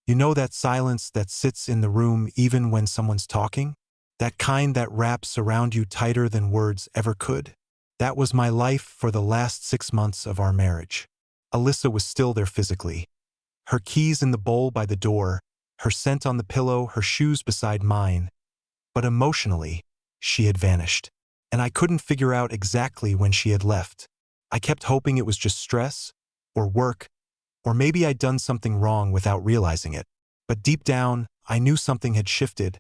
You know that silence that sits in the room even when someone's talking? That kind that wraps around you tighter than words ever could? That was my life for the last 6 months of our marriage. Alyssa was still there physically. Her keys in the bowl by the door, her scent on the pillow, her shoes beside mine. But emotionally, she had vanished. And I couldn't figure out exactly when she had left. I kept hoping it was just stress, or work, or maybe I'd done something wrong without realizing it. But deep down, I knew something had shifted,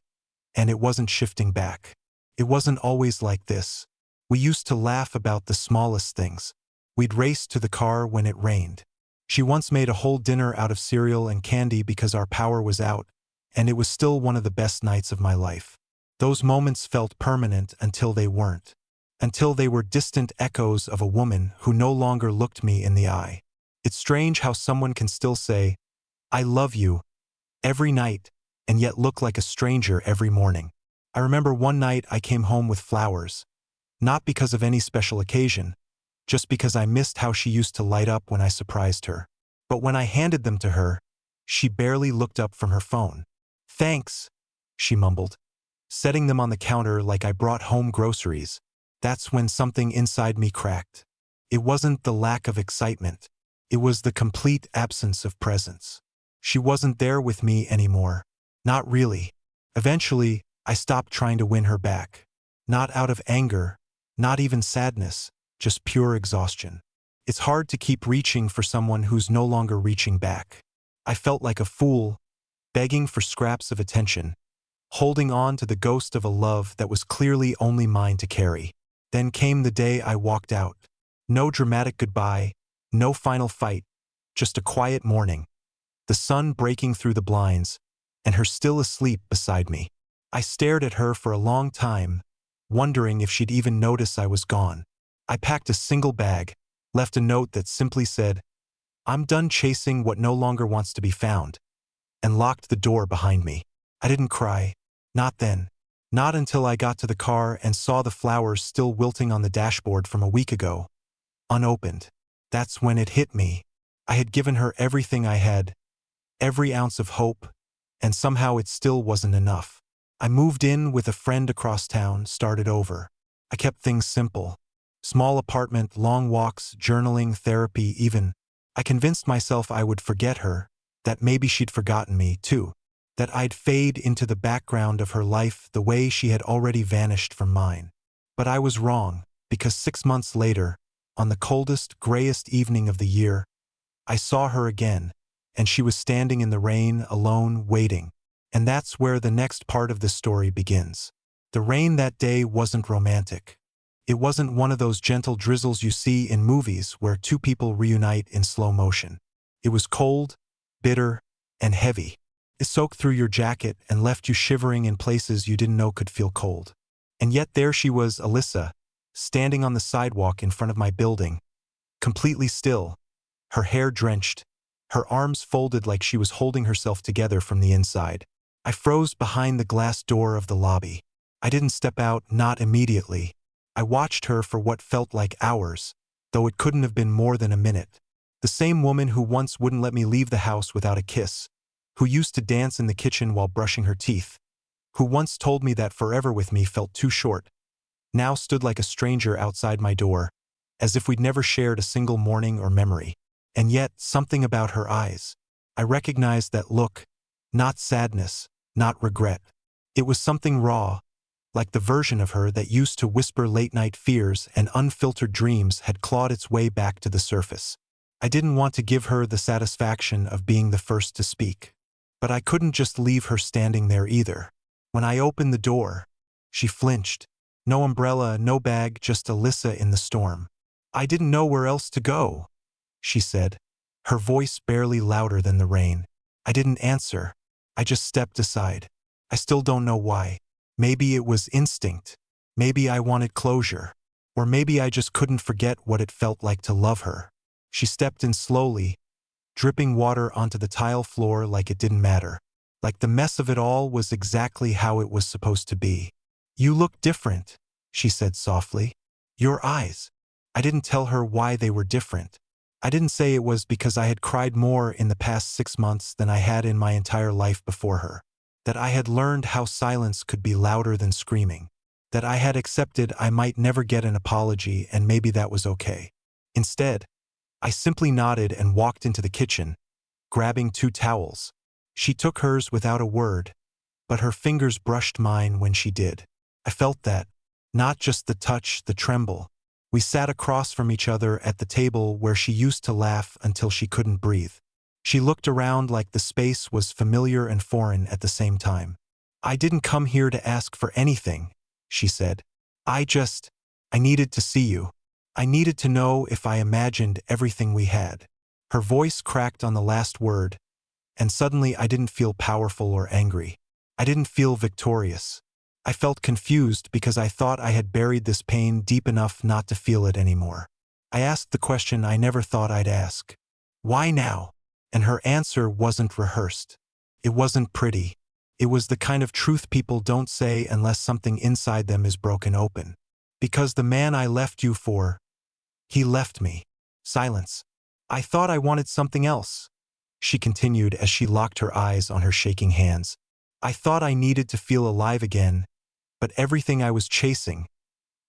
and it wasn't shifting back. It wasn't always like this. We used to laugh about the smallest things. We'd race to the car when it rained. She once made a whole dinner out of cereal and candy because our power was out, and it was still one of the best nights of my life. Those moments felt permanent until they weren't. Until they were distant echoes of a woman who no longer looked me in the eye. It's strange how someone can still say, "I love you," every night, and yet look like a stranger every morning. I remember one night I came home with flowers, not because of any special occasion, just because I missed how she used to light up when I surprised her. But when I handed them to her, she barely looked up from her phone. "Thanks," she mumbled, setting them on the counter like I brought home groceries. That's when something inside me cracked. It wasn't the lack of excitement. It was the complete absence of presence. She wasn't there with me anymore. Not really. Eventually, I stopped trying to win her back. Not out of anger, not even sadness, just pure exhaustion. It's hard to keep reaching for someone who's no longer reaching back. I felt like a fool, begging for scraps of attention, holding on to the ghost of a love that was clearly only mine to carry. Then came the day I walked out. No dramatic goodbye, no final fight, just a quiet morning. The sun breaking through the blinds, and her still asleep beside me. I stared at her for a long time, wondering if she'd even notice I was gone. I packed a single bag, left a note that simply said, "I'm done chasing what no longer wants to be found," and locked the door behind me. I didn't cry. Not then. Not until I got to the car and saw the flowers still wilting on the dashboard from a week ago. Unopened. That's when it hit me. I had given her everything I had, every ounce of hope, and somehow it still wasn't enough. I moved in with a friend across town, started over. I kept things simple. Small apartment, long walks, journaling, therapy, even. I convinced myself I would forget her, that maybe she'd forgotten me, too. That I'd fade into the background of her life the way she had already vanished from mine. But I was wrong, because 6 months later, on the coldest, grayest evening of the year, I saw her again, and she was standing in the rain, alone, waiting. And that's where the next part of the story begins. The rain that day wasn't romantic. It wasn't one of those gentle drizzles you see in movies where two people reunite in slow motion. It was cold, bitter, and heavy. It soaked through your jacket and left you shivering in places you didn't know could feel cold. And yet there she was, Alyssa, standing on the sidewalk in front of my building, completely still, her hair drenched, her arms folded like she was holding herself together from the inside. I froze behind the glass door of the lobby. I didn't step out, not immediately. I watched her for what felt like hours, though it couldn't have been more than a minute. The same woman who once wouldn't let me leave the house without a kiss, who used to dance in the kitchen while brushing her teeth, who once told me that forever with me felt too short, now stood like a stranger outside my door, as if we'd never shared a single morning or memory. And yet, something about her eyes. I recognized that look, not sadness, not regret. It was something raw, like the version of her that used to whisper late-night fears and unfiltered dreams had clawed its way back to the surface. I didn't want to give her the satisfaction of being the first to speak. But I couldn't just leave her standing there either. When I opened the door, she flinched. No umbrella, no bag, just Alyssa in the storm. "I didn't know where else to go," she said, her voice barely louder than the rain. I didn't answer. I just stepped aside. I still don't know why. Maybe it was instinct. Maybe I wanted closure. Or maybe I just couldn't forget what it felt like to love her. She stepped in slowly, dripping water onto the tile floor like it didn't matter. Like the mess of it all was exactly how it was supposed to be. "You look different," she said softly. "Your eyes." I didn't tell her why they were different. I didn't say it was because I had cried more in the past 6 months than I had in my entire life before her. That I had learned how silence could be louder than screaming. That I had accepted I might never get an apology and maybe that was okay. Instead, I simply nodded and walked into the kitchen, grabbing 2 towels. She took hers without a word, but her fingers brushed mine when she did. I felt that, not just the touch, the tremble. We sat across from each other at the table where she used to laugh until she couldn't breathe. She looked around like the space was familiar and foreign at the same time. "I didn't come here to ask for anything," she said. I needed to see you. I needed to know if I imagined everything we had." Her voice cracked on the last word, and suddenly I didn't feel powerful or angry. I didn't feel victorious. I felt confused because I thought I had buried this pain deep enough not to feel it anymore. I asked the question I never thought I'd ask. "Why now?" And her answer wasn't rehearsed. It wasn't pretty. It was the kind of truth people don't say unless something inside them is broken open. "Because the man I left you for, he left me." Silence. "I thought I wanted something else," she continued as she locked her eyes on her shaking hands. "I thought I needed to feel alive again, but everything I was chasing,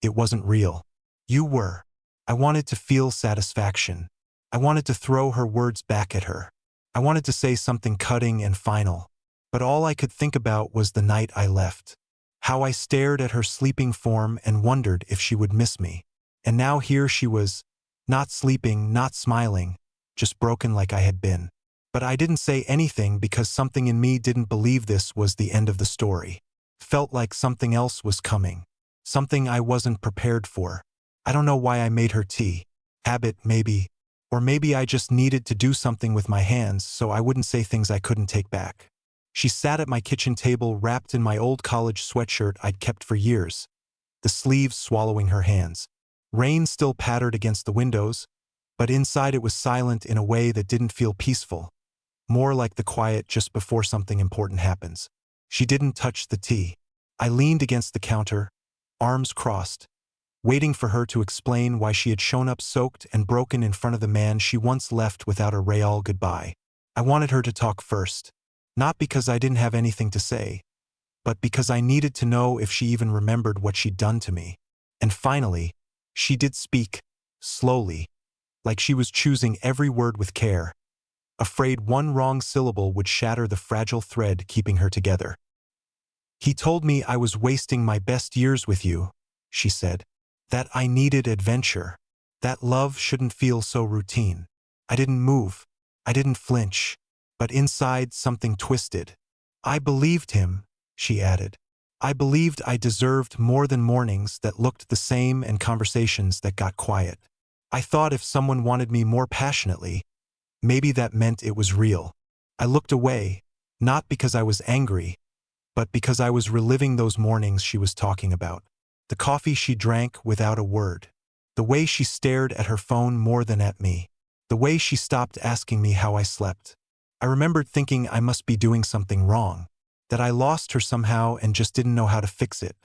it wasn't real. You were." I wanted to feel satisfaction. I wanted to throw her words back at her. I wanted to say something cutting and final, but all I could think about was the night I left. How I stared at her sleeping form and wondered if she would miss me. And now here she was, not sleeping, not smiling, just broken like I had been. But I didn't say anything because something in me didn't believe this was the end of the story. Felt like something else was coming. Something I wasn't prepared for. I don't know why I made her tea. Habit, maybe. Or maybe I just needed to do something with my hands so I wouldn't say things I couldn't take back. She sat at my kitchen table wrapped in my old college sweatshirt I'd kept for years, the sleeves swallowing her hands. Rain still pattered against the windows, but inside it was silent in a way that didn't feel peaceful, more like the quiet just before something important happens. She didn't touch the tea. I leaned against the counter, arms crossed, waiting for her to explain why she had shown up soaked and broken in front of the man she once left without a real goodbye. I wanted her to talk first, not because I didn't have anything to say, but because I needed to know if she even remembered what she'd done to me. And finally, she did speak, slowly, like she was choosing every word with care, afraid one wrong syllable would shatter the fragile thread keeping her together. "He told me I was wasting my best years with you," she said. "That I needed adventure. That love shouldn't feel so routine." I didn't move. I didn't flinch. But inside something twisted. "I believed him," she added. "I believed I deserved more than mornings that looked the same and conversations that got quiet. I thought if someone wanted me more passionately, maybe that meant it was real." I looked away, not because I was angry, but because I was reliving those mornings she was talking about. The coffee she drank without a word. The way she stared at her phone more than at me. The way she stopped asking me how I slept. I remembered thinking I must be doing something wrong, that I lost her somehow and just didn't know how to fix it.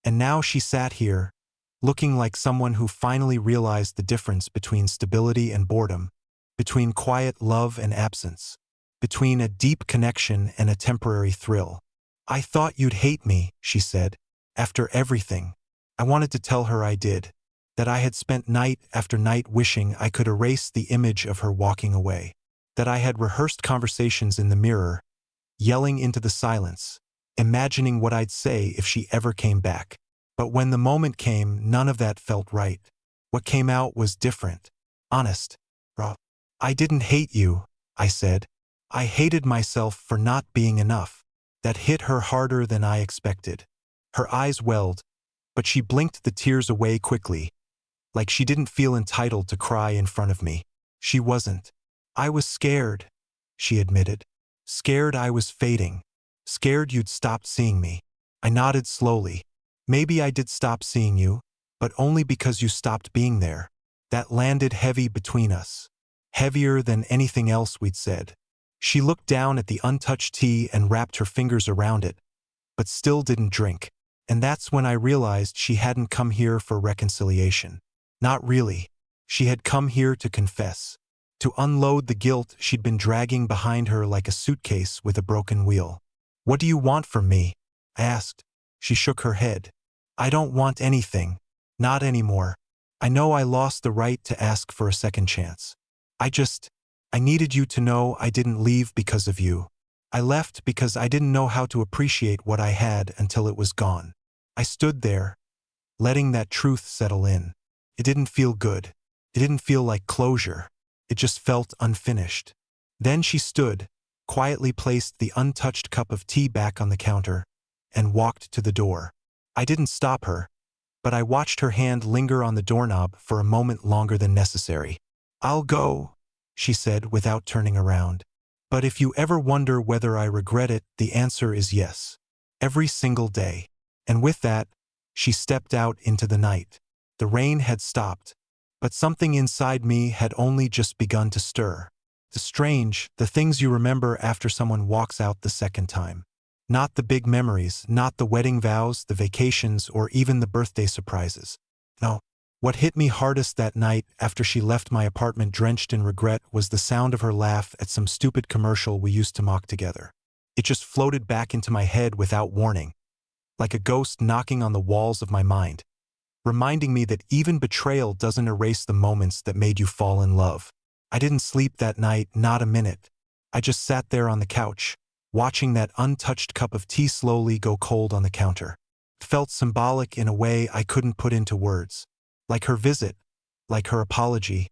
And now she sat here, looking like someone who finally realized the difference between stability and boredom, between quiet love and absence, between a deep connection and a temporary thrill. "I thought you'd hate me," she said, "after everything." I wanted to tell her I did, that I had spent night after night wishing I could erase the image of her walking away, that I had rehearsed conversations in the mirror, yelling into the silence, imagining what I'd say if she ever came back. But when the moment came, none of that felt right. What came out was different, honest, raw. "I didn't hate you," I said. "I hated myself for not being enough." That hit her harder than I expected. Her eyes welled, but she blinked the tears away quickly, like she didn't feel entitled to cry in front of me. She wasn't. "I was scared," she admitted. "Scared I was fading. Scared you'd stopped seeing me." I nodded slowly. "Maybe I did stop seeing you, but only because you stopped being there." That landed heavy between us. Heavier than anything else we'd said. She looked down at the untouched tea and wrapped her fingers around it, but still didn't drink. And that's when I realized she hadn't come here for reconciliation. Not really. She had come here to confess. to unload the guilt she'd been dragging behind her like a suitcase with a broken wheel. "What do you want from me?" I asked. She shook her head. "I don't want anything. Not anymore. I know I lost the right to ask for a second chance. I needed you to know I didn't leave because of you. I left because I didn't know how to appreciate what I had until it was gone." I stood there, letting that truth settle in. It didn't feel good. It didn't feel like closure. It just felt unfinished. Then she stood, quietly placed the untouched cup of tea back on the counter, and walked to the door. I didn't stop her, but I watched her hand linger on the doorknob for a moment longer than necessary. "I'll go," she said without turning around. "But if you ever wonder whether I regret it, the answer is yes. Every single day." And with that, she stepped out into the night. The rain had stopped, but something inside me had only just begun to stir. The things you remember after someone walks out the second time. Not the big memories, not the wedding vows, the vacations, or even the birthday surprises. No. What hit me hardest that night after she left my apartment drenched in regret was the sound of her laugh at some stupid commercial we used to mock together. It just floated back into my head without warning, like a ghost knocking on the walls of my mind, reminding me that even betrayal doesn't erase the moments that made you fall in love. I didn't sleep that night, not a minute. I just sat there on the couch, watching that untouched cup of tea slowly go cold on the counter. It felt symbolic in a way I couldn't put into words. Like her visit, like her apology.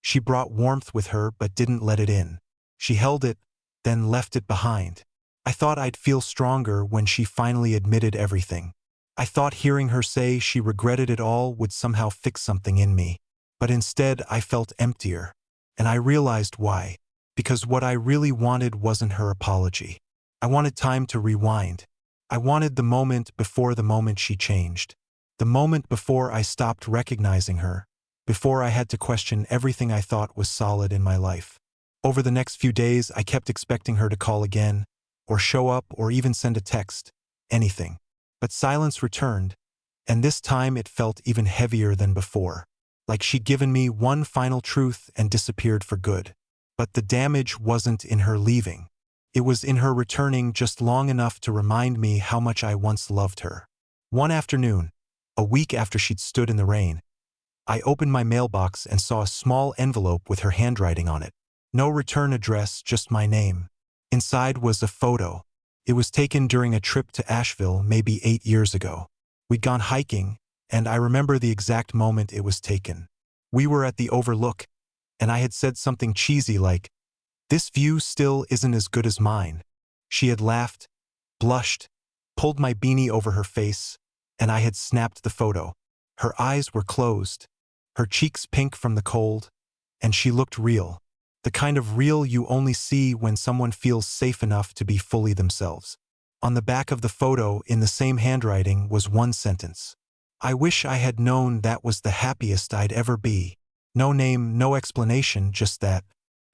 She brought warmth with her but didn't let it in. She held it, then left it behind. I thought I'd feel stronger when she finally admitted everything. I thought hearing her say she regretted it all would somehow fix something in me. But instead I felt emptier. And I realized why. Because what I really wanted wasn't her apology. I wanted time to rewind. I wanted the moment before the moment she changed. The moment before I stopped recognizing her. Before I had to question everything I thought was solid in my life. Over the next few days, I kept expecting her to call again, or show up, or even send a text. Anything. But silence returned, and this time it felt even heavier than before. Like she'd given me one final truth and disappeared for good. But the damage wasn't in her leaving. It was in her returning just long enough to remind me how much I once loved her. One afternoon, a week after she'd stood in the rain, I opened my mailbox and saw a small envelope with her handwriting on it. No return address, just my name. Inside was a photo. It was taken during a trip to Asheville maybe 8 years ago. We'd gone hiking, and I remember the exact moment it was taken. We were at the overlook, and I had said something cheesy like, "This view still isn't as good as mine." She had laughed, blushed, pulled my beanie over her face, and I had snapped the photo. Her eyes were closed, her cheeks pink from the cold, and she looked real. The kind of real you only see when someone feels safe enough to be fully themselves. On the back of the photo, in the same handwriting, was one sentence. "I wish I had known that was the happiest I'd ever be." No name, no explanation, just that.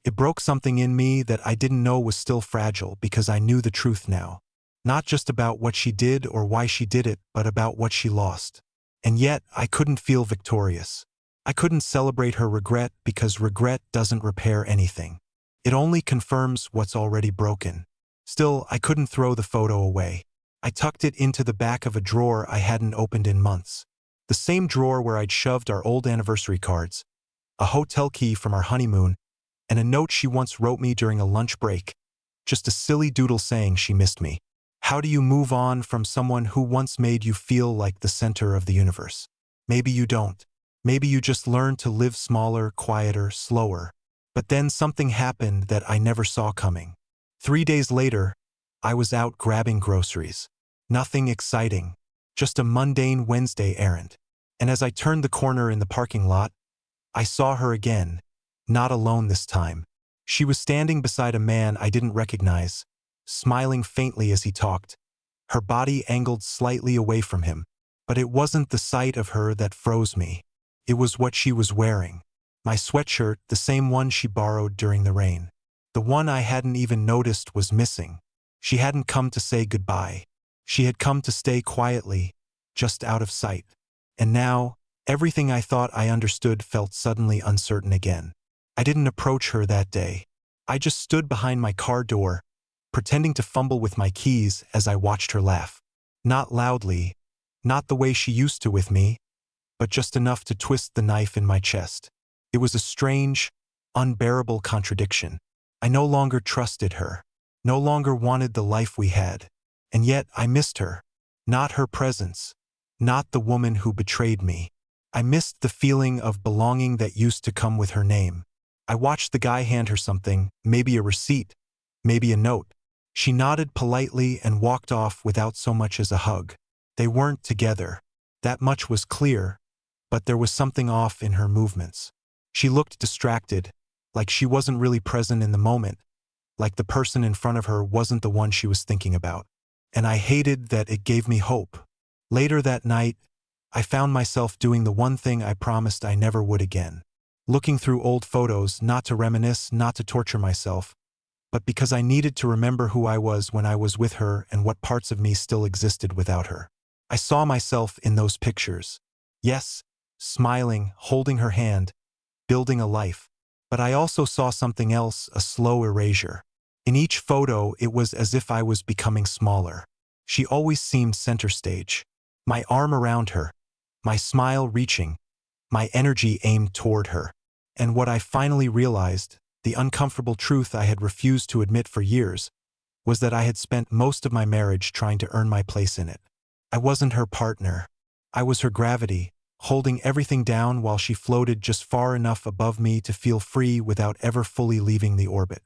It broke something in me that I didn't know was still fragile because I knew the truth now. Not just about what she did or why she did it, but about what she lost. And yet, I couldn't feel victorious. I couldn't celebrate her regret because regret doesn't repair anything. It only confirms what's already broken. Still, I couldn't throw the photo away. I tucked it into the back of a drawer I hadn't opened in months. The same drawer where I'd shoved our old anniversary cards, a hotel key from our honeymoon, and a note she once wrote me during a lunch break. Just a silly doodle saying she missed me. How do you move on from someone who once made you feel like the center of the universe? Maybe you don't. Maybe you just learn to live smaller, quieter, slower. But then something happened that I never saw coming. 3 days later, I was out grabbing groceries. Nothing exciting, just a mundane Wednesday errand. And as I turned the corner in the parking lot, I saw her again, not alone this time. She was standing beside a man I didn't recognize, smiling faintly as he talked, her body angled slightly away from him. But it wasn't the sight of her that froze me. It was what she was wearing. My sweatshirt, the same one she borrowed during the rain. The one I hadn't even noticed was missing. She hadn't come to say goodbye. She had come to stay quietly, just out of sight. And now, everything I thought I understood felt suddenly uncertain again. I didn't approach her that day. I just stood behind my car door, pretending to fumble with my keys as I watched her laugh. Not loudly, not the way she used to with me, but just enough to twist the knife in my chest. It was a strange, unbearable contradiction. I no longer trusted her, no longer wanted the life we had, and yet I missed her. Not her presence, not the woman who betrayed me. I missed the feeling of belonging that used to come with her name. I watched the guy hand her something, maybe a receipt, maybe a note. She nodded politely and walked off without so much as a hug. They weren't together. That much was clear, but there was something off in her movements. She looked distracted, like she wasn't really present in the moment, like the person in front of her wasn't the one she was thinking about. And I hated that it gave me hope. Later that night, I found myself doing the one thing I promised I never would again. Looking through old photos, not to reminisce, not to torture myself, but because I needed to remember who I was when I was with her and what parts of me still existed without her. I saw myself in those pictures. Yes, smiling, holding her hand, building a life. But I also saw something else, a slow erasure. In each photo, it was as if I was becoming smaller. She always seemed center stage. My arm around her, my smile reaching, my energy aimed toward her. And what I finally realized, the uncomfortable truth I had refused to admit for years, was that I had spent most of my marriage trying to earn my place in it. I wasn't her partner. I was her gravity, holding everything down while she floated just far enough above me to feel free without ever fully leaving the orbit.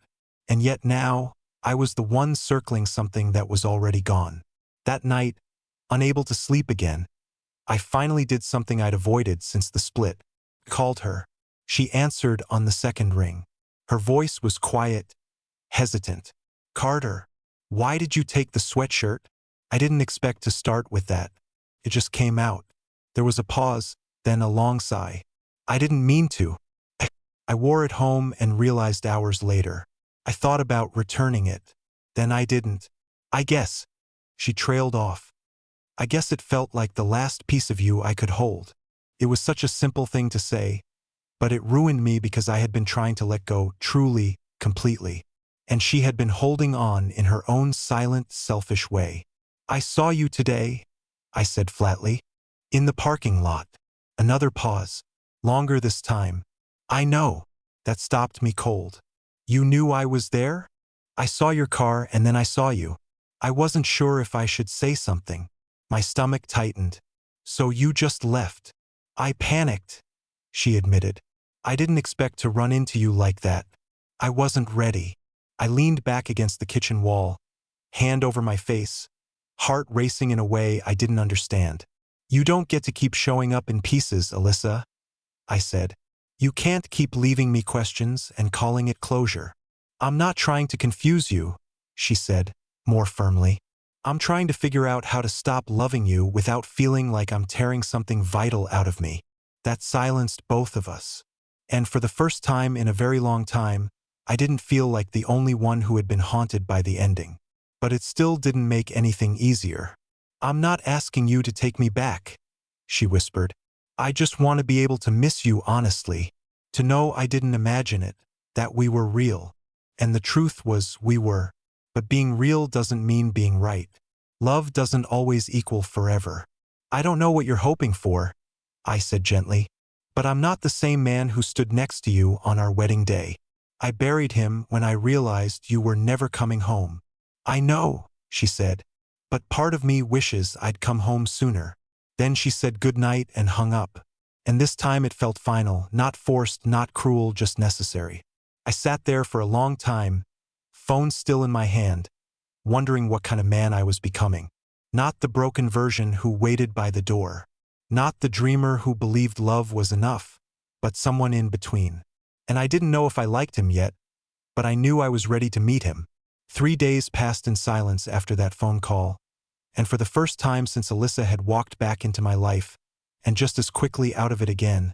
And yet now, I was the one circling something that was already gone. That night, unable to sleep again, I finally did something I'd avoided since the split. Called her. She answered on the second ring. Her voice was quiet, hesitant. "Carter, why did you take the sweatshirt?" I didn't expect to start with that. It just came out. There was a pause, then a long sigh. "I didn't mean to." I wore it home and realized hours later. I thought about returning it. Then I didn't. "I guess." She trailed off. "I guess it felt like the last piece of you I could hold." It was such a simple thing to say, but it ruined me because I had been trying to let go truly, completely. And she had been holding on in her own silent, selfish way. "I saw you today," I said flatly. "In the parking lot." Another pause. Longer this time. "I know." That stopped me cold. "You knew I was there?" "I saw your car and then I saw you. I wasn't sure if I should say something." My stomach tightened. "So you just left?" "I panicked," she admitted. "I didn't expect to run into you like that. I wasn't ready." I leaned back against the kitchen wall, hand over my face, heart racing in a way I didn't understand. "You don't get to keep showing up in pieces, Alyssa," I said. "You can't keep leaving me questions and calling it closure." "I'm not trying to confuse you," she said, more firmly. "I'm trying to figure out how to stop loving you without feeling like I'm tearing something vital out of me." That silenced both of us. And for the first time in a very long time, I didn't feel like the only one who had been haunted by the ending. But it still didn't make anything easier. "I'm not asking you to take me back," she whispered. "I just want to be able to miss you honestly. To know I didn't imagine it, that we were real. And the truth was we were. But being real doesn't mean being right. Love doesn't always equal forever." "I don't know what you're hoping for," I said gently. "But I'm not the same man who stood next to you on our wedding day. I buried him when I realized you were never coming home." "I know," she said, "but part of me wishes I'd come home sooner." Then she said goodnight and hung up. And this time it felt final, not forced, not cruel, just necessary. I sat there for a long time, phone still in my hand, wondering what kind of man I was becoming. Not the broken version who waited by the door. Not the dreamer who believed love was enough, but someone in between. And I didn't know if I liked him yet, but I knew I was ready to meet him. 3 days passed in silence after that phone call, and for the first time since Alyssa had walked back into my life, and just as quickly out of it again,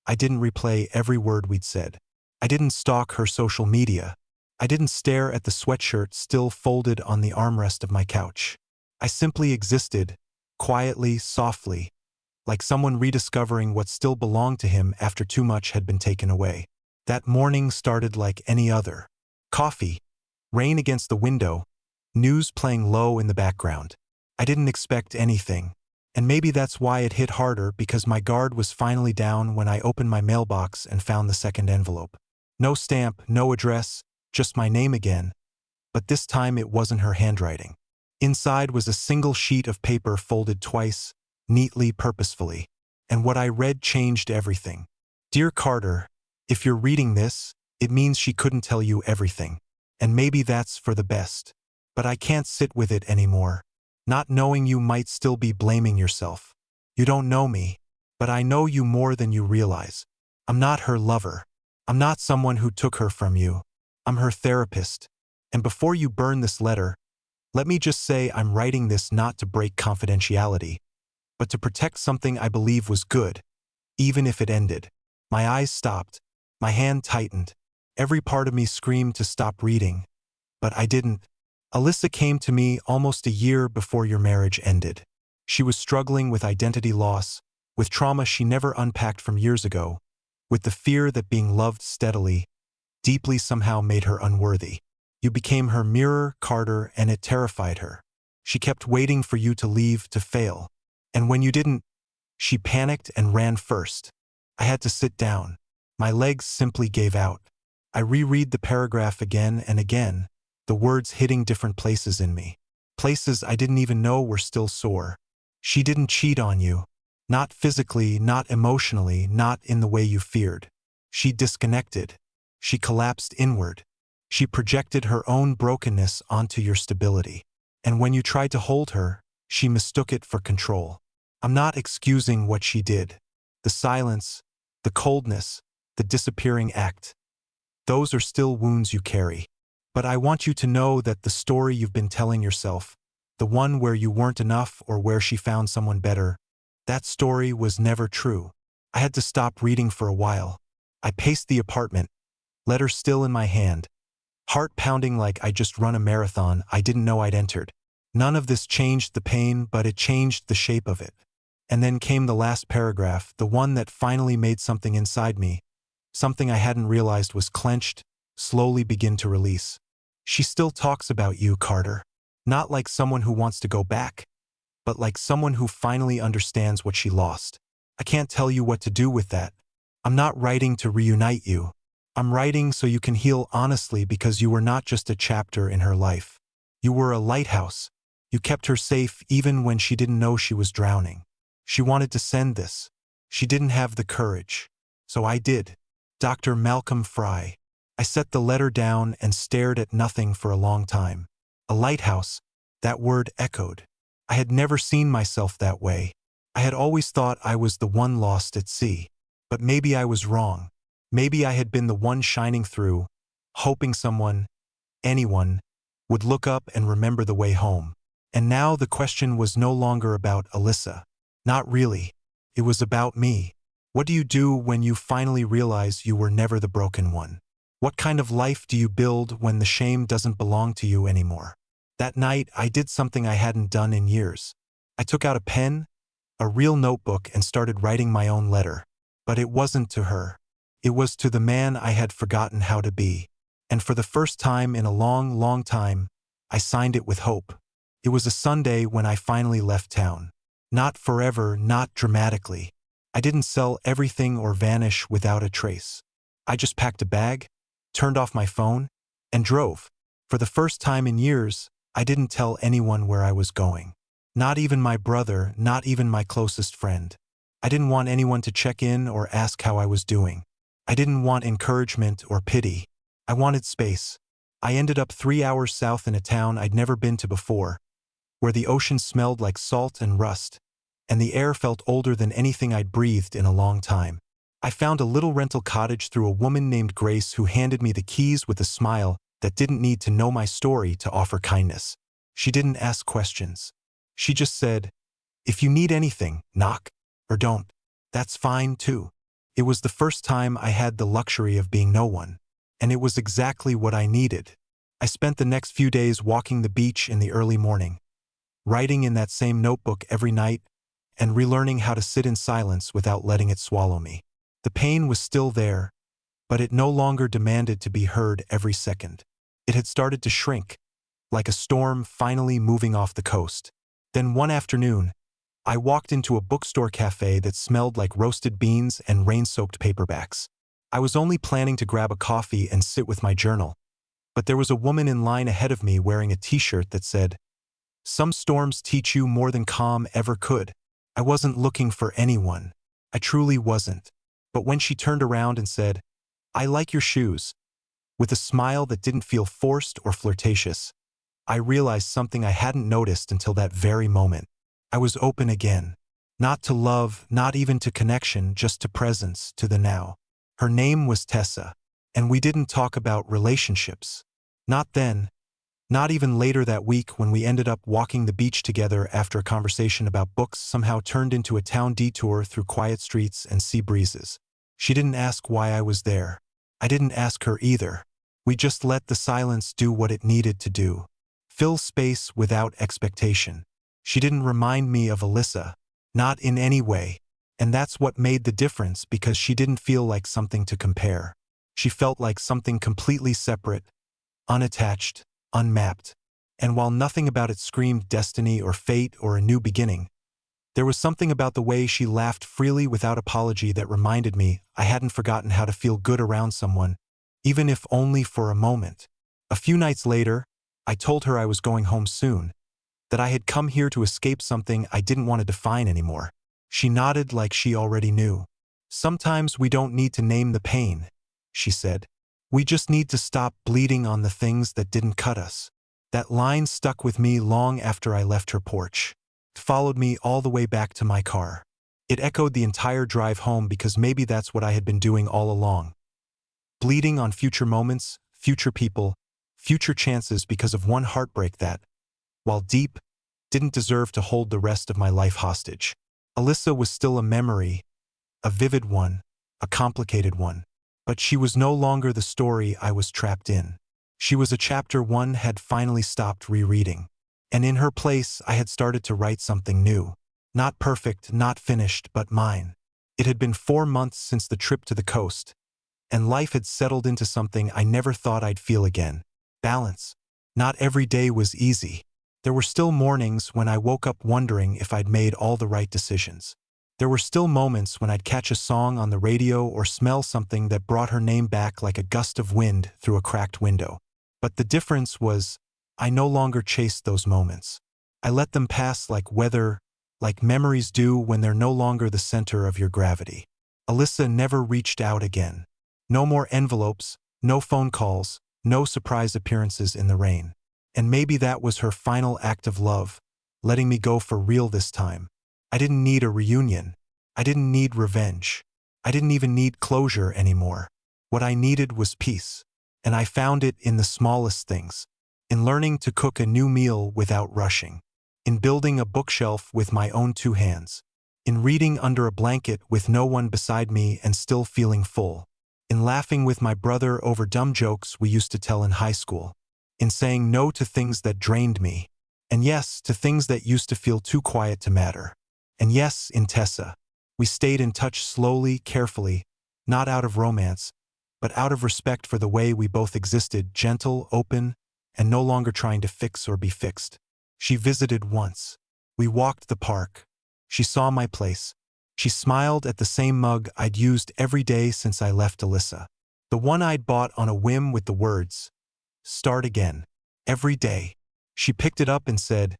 I didn't replay every word we'd said. I didn't stalk her social media. I didn't stare at the sweatshirt still folded on the armrest of my couch. I simply existed, quietly, softly, like someone rediscovering what still belonged to him after too much had been taken away. That morning started like any other. Coffee, rain against the window, news playing low in the background. I didn't expect anything. And maybe that's why it hit harder, because my guard was finally down when I opened my mailbox and found the second envelope. No stamp, no address, just my name again. But this time it wasn't her handwriting. Inside was a single sheet of paper folded twice, neatly, purposefully. And what I read changed everything. Dear Carter, if you're reading this, it means she couldn't tell you everything. And maybe that's for the best. But I can't sit with it anymore. Not knowing you might still be blaming yourself. You don't know me, but I know you more than you realize. I'm not her lover. I'm not someone who took her from you. I'm her therapist. And before you burn this letter, let me just say I'm writing this not to break confidentiality, but to protect something I believe was good, even if it ended. My eyes stopped. My hand tightened. Every part of me screamed to stop reading. But I didn't. Alyssa came to me almost a year before your marriage ended. She was struggling with identity loss, with trauma she never unpacked from years ago, with the fear that being loved steadily, deeply somehow made her unworthy. You became her mirror, Carter, and it terrified her. She kept waiting for you to leave, to fail. And when you didn't, she panicked and ran first. I had to sit down. My legs simply gave out. I reread the paragraph again and again, the words hitting different places in me. Places I didn't even know were still sore. She didn't cheat on you. Not physically, not emotionally, not in the way you feared. She disconnected. She collapsed inward. She projected her own brokenness onto your stability. And when you tried to hold her, she mistook it for control. I'm not excusing what she did. The silence, the coldness, the disappearing act. Those are still wounds you carry. But I want you to know that the story you've been telling yourself, the one where you weren't enough or where she found someone better, that story was never true. I had to stop reading for a while. I paced the apartment, letter still in my hand, heart pounding like I just run a marathon I didn't know I'd entered. None of this changed the pain, but it changed the shape of it. And then came the last paragraph, the one that finally made something inside me, something I hadn't realized was clenched, slowly begin to release. She still talks about you, Carter. Not like someone who wants to go back, but like someone who finally understands what she lost. I can't tell you what to do with that. I'm not writing to reunite you. I'm writing so you can heal honestly, because you were not just a chapter in her life. You were a lighthouse. You kept her safe even when she didn't know she was drowning. She wanted to send this. She didn't have the courage. So I did. Dr. Malcolm Fry. I set the letter down and stared at nothing for a long time. A lighthouse. That word echoed. I had never seen myself that way. I had always thought I was the one lost at sea. But maybe I was wrong. Maybe I had been the one shining through, hoping someone, anyone, would look up and remember the way home. And now the question was no longer about Alyssa. Not really. It was about me. What do you do when you finally realize you were never the broken one? What kind of life do you build when the shame doesn't belong to you anymore? That night, I did something I hadn't done in years. I took out a pen, a real notebook, and started writing my own letter. But it wasn't to her. It was to the man I had forgotten how to be. And for the first time in a long, long time, I signed it with hope. It was a Sunday when I finally left town. Not forever, not dramatically. I didn't sell everything or vanish without a trace. I just packed a bag, turned off my phone, and drove. For the first time in years, I didn't tell anyone where I was going. Not even my brother, not even my closest friend. I didn't want anyone to check in or ask how I was doing. I didn't want encouragement or pity. I wanted space. I ended up 3 hours south in a town I'd never been to before, where the ocean smelled like salt and rust, and the air felt older than anything I'd breathed in a long time. I found a little rental cottage through a woman named Grace who handed me the keys with a smile that didn't need to know my story to offer kindness. She didn't ask questions. She just said, "If you need anything, knock, or don't. That's fine too." It was the first time I had the luxury of being no one, and it was exactly what I needed. I spent the next few days walking the beach in the early morning, writing in that same notebook every night, and relearning how to sit in silence without letting it swallow me. The pain was still there, but it no longer demanded to be heard every second. It had started to shrink, like a storm finally moving off the coast. Then one afternoon, I walked into a bookstore cafe that smelled like roasted beans and rain-soaked paperbacks. I was only planning to grab a coffee and sit with my journal, but there was a woman in line ahead of me wearing a t-shirt that said, "Some storms teach you more than calm ever could." I wasn't looking for anyone. I truly wasn't. But when she turned around and said, "I like your shoes," with a smile that didn't feel forced or flirtatious, I realized something I hadn't noticed until that very moment. I was open again. Not to love, not even to connection, just to presence, to the now. Her name was Tessa, and we didn't talk about relationships. Not then. Not even later that week when we ended up walking the beach together after a conversation about books somehow turned into a town detour through quiet streets and sea breezes. She didn't ask why I was there. I didn't ask her either. We just let the silence do what it needed to do. Fill space without expectation. She didn't remind me of Alyssa. Not in any way. And that's what made the difference, because she didn't feel like something to compare. She felt like something completely separate, unattached, unmapped. And while nothing about it screamed destiny or fate or a new beginning, there was something about the way she laughed freely without apology that reminded me I hadn't forgotten how to feel good around someone, even if only for a moment. A few nights later, I told her I was going home soon, that I had come here to escape something I didn't want to define anymore. She nodded like she already knew. "Sometimes we don't need to name the pain," she said. "We just need to stop bleeding on the things that didn't cut us." That line stuck with me long after I left her porch. It followed me all the way back to my car. It echoed the entire drive home, because maybe that's what I had been doing all along. Bleeding on future moments, future people, future chances because of one heartbreak that, while deep, didn't deserve to hold the rest of my life hostage. Alyssa was still a memory, a vivid one, a complicated one. But she was no longer the story I was trapped in. She was a chapter one had finally stopped rereading. And in her place, I had started to write something new. Not perfect, not finished, but mine. It had been 4 months since the trip to the coast, and life had settled into something I never thought I'd feel again. Balance. Not every day was easy. There were still mornings when I woke up wondering if I'd made all the right decisions. There were still moments when I'd catch a song on the radio or smell something that brought her name back like a gust of wind through a cracked window. But the difference was, I no longer chased those moments. I let them pass like weather, like memories do when they're no longer the center of your gravity. Alyssa never reached out again. No more envelopes, no phone calls, no surprise appearances in the rain. And maybe that was her final act of love, letting me go for real this time. I didn't need a reunion. I didn't need revenge. I didn't even need closure anymore. What I needed was peace. And I found it in the smallest things. In learning to cook a new meal without rushing. In building a bookshelf with my own 2 hands. In reading under a blanket with no one beside me and still feeling full. In laughing with my brother over dumb jokes we used to tell in high school. In saying no to things that drained me. And yes, to things that used to feel too quiet to matter. And yes, in Tessa. We stayed in touch slowly, carefully, not out of romance, but out of respect for the way we both existed, gentle, open, and no longer trying to fix or be fixed. She visited once. We walked the park. She saw my place. She smiled at the same mug I'd used every day since I left Alyssa. The one I'd bought on a whim with the words, "Start again." Every day. She picked it up and said,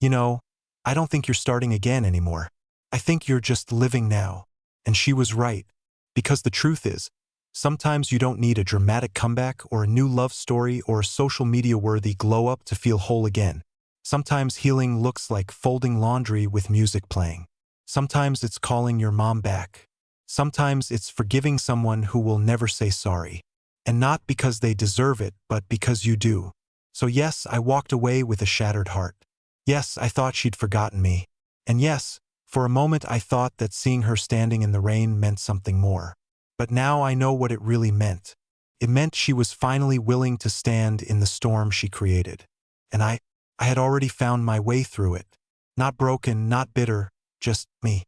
"You know, I don't think you're starting again anymore. I think you're just living now." And she was right. Because the truth is, sometimes you don't need a dramatic comeback or a new love story or a social media-worthy glow-up to feel whole again. Sometimes healing looks like folding laundry with music playing. Sometimes it's calling your mom back. Sometimes it's forgiving someone who will never say sorry. And not because they deserve it, but because you do. So yes, I walked away with a shattered heart. Yes, I thought she'd forgotten me. And yes, for a moment I thought that seeing her standing in the rain meant something more. But now I know what it really meant. It meant she was finally willing to stand in the storm she created. And I had already found my way through it. Not broken, not bitter, just me.